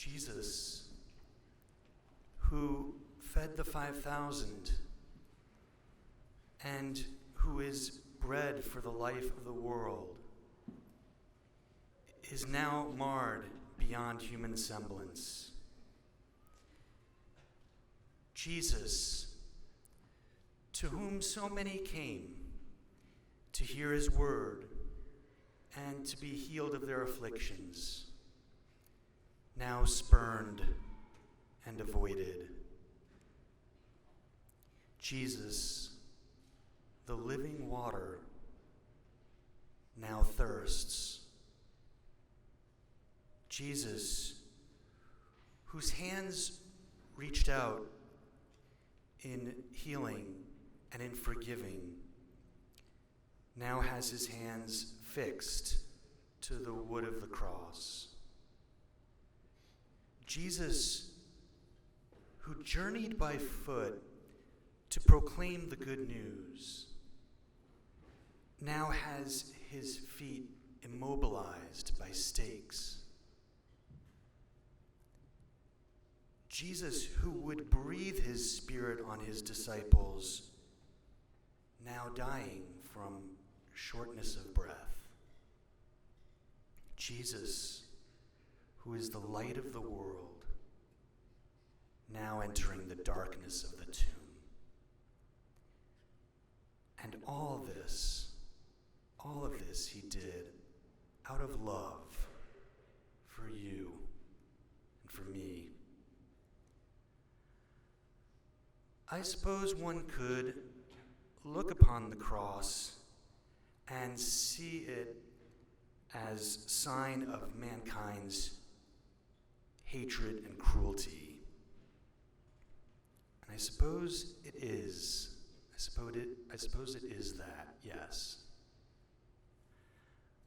Jesus, who fed the 5,000 and who is bread for the life of the world, is now marred beyond human semblance. Jesus, to whom so many came to hear his word and to be healed of their afflictions, now spurned and avoided. Jesus, the living water, now thirsts. Jesus, whose hands reached out in healing and in forgiving, now has his hands fixed to the wood of the cross. Jesus, who journeyed by foot to proclaim the good news, now has his feet immobilized by stakes. Jesus, who would breathe his spirit on his disciples, now dying from shortness of breath. Jesus, who is the light of the world, now entering the darkness of the tomb. And all of this he did out of love for you and for me. I suppose one could look upon the cross and see it as sign of mankind's hatred and cruelty. And I suppose it is. I suppose it is that, yes.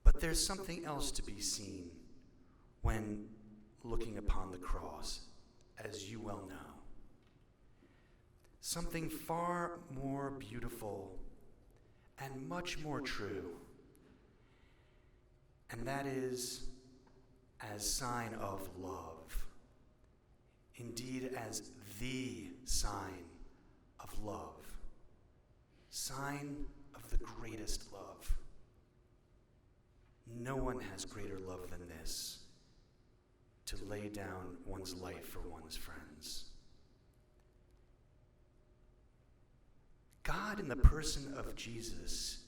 But there's something else to be seen when looking upon the cross, as you well know. Something far more beautiful and much more true. And that is as sign of love. Indeed, as the sign of love. Sign of the greatest love. No one has greater love than this, to lay down one's life for one's friends. God, in the person of Jesus,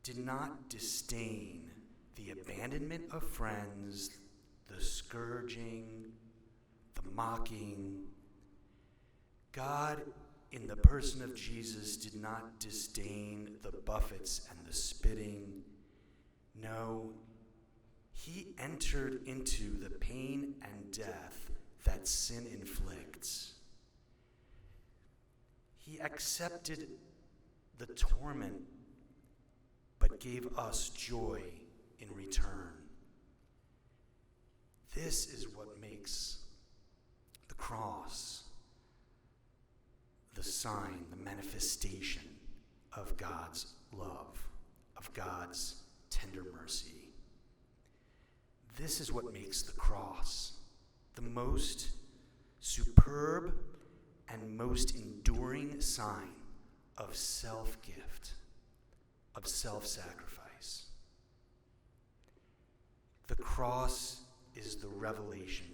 did not disdain the abandonment of friends, the scourging, the mocking. God, in the person of Jesus, did not disdain the buffets and the spitting. No, he entered into the pain and death that sin inflicts. He accepted the torment, but gave us joy in return. This is what makes the cross the sign, the manifestation of God's love, of God's tender mercy. This is what makes the cross the most superb and most enduring sign of self-gift, of self-sacrifice. The cross is the revelation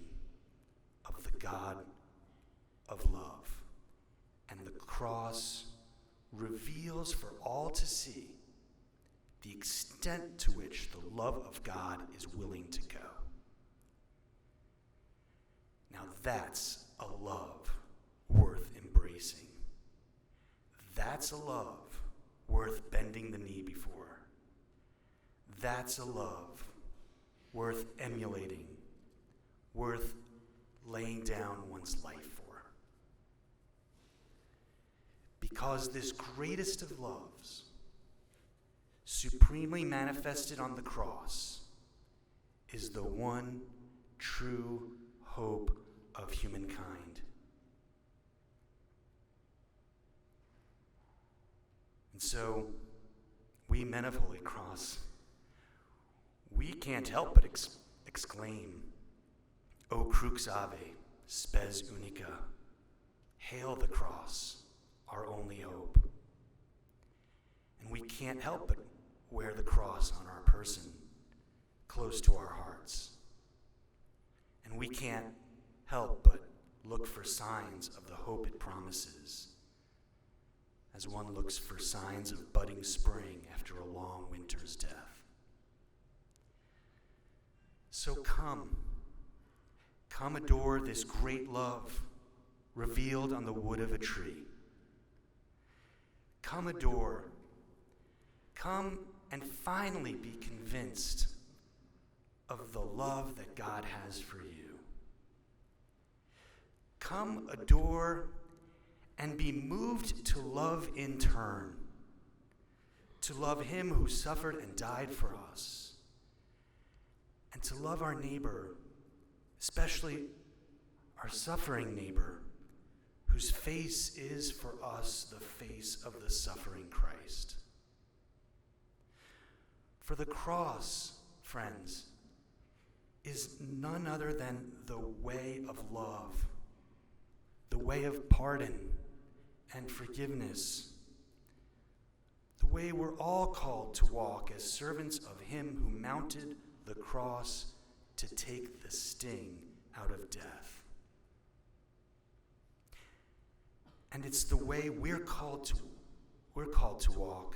of the God of love. And the cross reveals for all to see the extent to which the love of God is willing to go. Now that's a love worth embracing. That's a love worth bending the knee before. That's a love worth emulating, worth laying down one's life for. Because this greatest of loves, supremely manifested on the cross, is the one true hope of humankind. And so, we men of Holy Cross, we can't help but exclaim, "O Crux Ave, Spes Unica. Hail the cross, our only hope. And we can't help but wear the cross on our person, close to our hearts. And we can't help but look for signs of the hope it promises, as one looks for signs of budding spring after a long winter's death. So come adore this great love revealed on the wood of a tree. Come adore. Come and finally be convinced of the love that God has for you. Come adore and be moved to love in turn, to love him who suffered and died for us, and to love our neighbor, especially our suffering neighbor, whose face is for us the face of the suffering Christ. For the cross, friends, is none other than the way of love, the way of pardon and forgiveness, the way we're all called to walk as servants of him who mounted the cross to take the sting out of death. And it's the way we're called to walk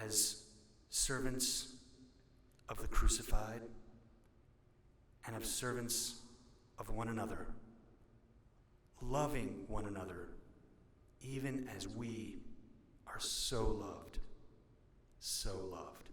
as servants of the crucified and of servants of one another, loving one another, even as we are so loved, so loved.